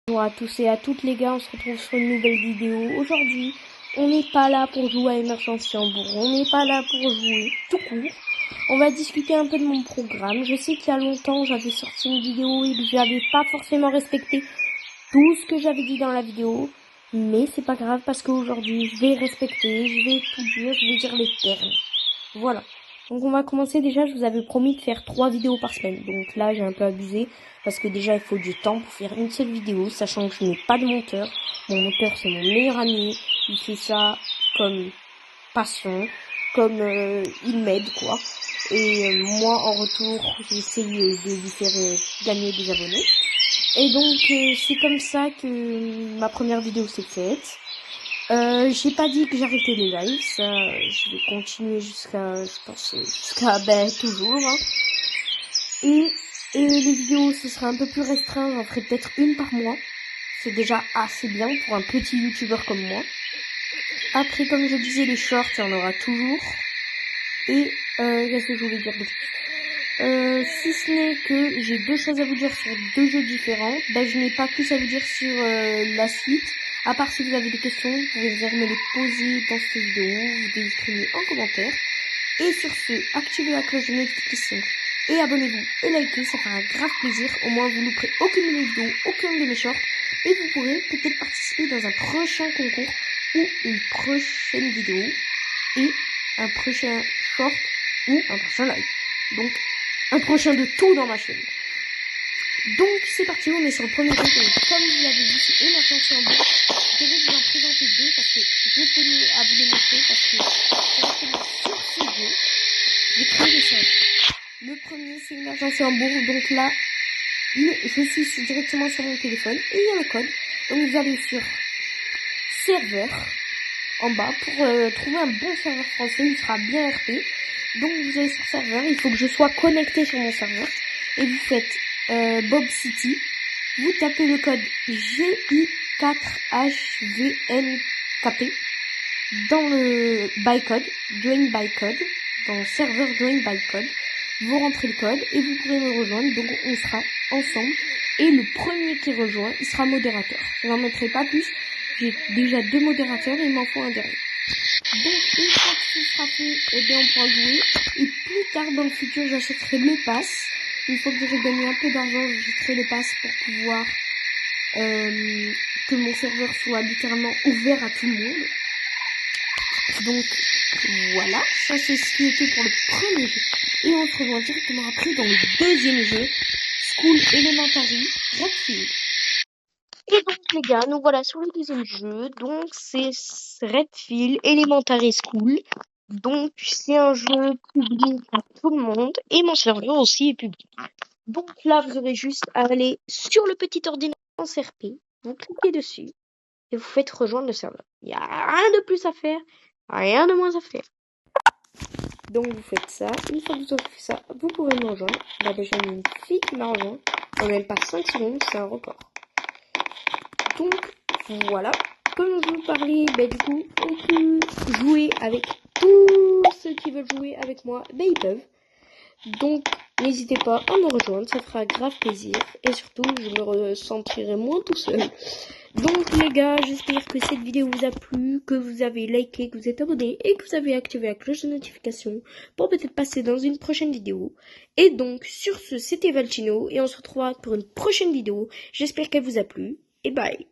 Bonjour à tous et à toutes les gars, on se retrouve sur une nouvelle vidéo. Aujourd'hui, on n'est pas là pour jouer à Émergence Hambourg, on n'est pas là pour jouer tout court. On va discuter un peu de mon programme. Je sais qu'il y a longtemps, j'avais sorti une vidéo et que j'avais pas forcément respecté tout ce que j'avais dit dans la vidéo. Mais c'est pas grave parce qu'aujourd'hui, je vais respecter, je vais tout dire, je vais dire les termes. Voilà. Donc on va commencer déjà, je vous avais promis de faire 3 vidéos par semaine. Donc là j'ai un peu abusé parce que déjà il faut du temps pour faire une seule vidéo, sachant que je n'ai pas de monteur. Mon monteur c'est mon meilleur ami, il fait ça comme passion, comme il m'aide quoi. Et moi en retour j'essaye de lui faire gagner des abonnés. Et donc c'est comme ça que ma première vidéo s'est faite. J'ai pas dit que j'arrêtais les lives, ça, je vais continuer jusqu'à, je pense, jusqu'à, toujours, hein. Et les vidéos, ce sera un peu plus restreint, j'en ferai peut-être une par mois. C'est déjà assez bien pour un petit youtubeur comme moi. Après, comme je disais, les shorts, il y en aura toujours. Et, qu'est-ce que je voulais dire de plus? Si ce n'est que j'ai 2 choses à vous dire sur 2 jeux différents, je n'ai pas plus à vous dire sur la suite. À part si vous avez des questions, vous pouvez venir me les poser dans cette vidéo, vous devez écrire en commentaire. Et sur ce, activez la cloche de notification et abonnez-vous et likez, ça fera un grave plaisir. Au moins vous ne louperez aucune de mes vidéos, aucun de mes shorts. Et vous pourrez peut-être participer dans un prochain concours ou une prochaine vidéo et un prochain short ou un prochain live. Donc un prochain de tout dans ma chaîne. Donc c'est parti, on est sur le premier jeu. Donc, comme vous l'avez vu, c'est Émergence Hambourg. Je vais vous en présenter 2 parce que je tenais à vous les montrer parce que directement sur ce jeu, j'ai créé des serveurs. Le premier c'est Émergence Hambourg, donc là, je suis directement sur mon téléphone et il y a le code. Donc vous allez sur serveur en bas pour trouver un bon serveur français, il sera bien RP. Donc vous allez sur serveur, il faut que je sois connecté sur mon serveur et vous faites Bob City, vous tapez le code GI4HVNKP dans le bytecode, join bytecode, dans le serveur join bytecode, vous rentrez le code et vous pourrez me rejoindre, donc on sera ensemble et le premier qui rejoint, il sera modérateur. Je n'en mettrai pas plus, j'ai déjà 2 modérateurs et il m'en faut un dernier. Donc une fois que ce sera fait, on pourra jouer et plus tard dans le futur j'achèterai le pass. Une fois que j'aurai gagné un peu d'argent, j'achèterai le pass pour pouvoir que mon serveur soit littéralement ouvert à tout le monde. Donc voilà, ça c'est ce qui était pour le premier jeu. Et on se revoit directement après dans le deuxième jeu, School Elementary Redfield. Et donc les gars, nous voilà sur le deuxième jeu, donc c'est Redfield Elementary School. Donc c'est un jeu public à tout le monde et mon serveur aussi est public. Donc là vous aurez juste à aller sur le petit ordinateur en CRP, vous cliquez dessus et vous faites rejoindre le serveur. Il n'y a rien de plus à faire, rien de moins à faire. Donc vous faites ça, une fois que vous aurez fait ça, vous pouvez me rejoindre. Là déjà il y a une fille qui m'a rejoint, en même pas 5 secondes, c'est un record. Donc voilà, comme je vous parlais, du coup on peut jouer avec tous ceux qui veulent jouer avec moi, ils peuvent. Donc n'hésitez pas à me rejoindre, ça fera grave plaisir et surtout je me ressentirai moins tout seul. Donc les gars, j'espère que cette vidéo vous a plu, que vous avez liké, que vous êtes abonné et que vous avez activé la cloche de notification pour peut-être passer dans une prochaine vidéo. Et donc sur ce, c'était Valchino et on se retrouvera pour une prochaine vidéo. J'espère qu'elle vous a plu et bye.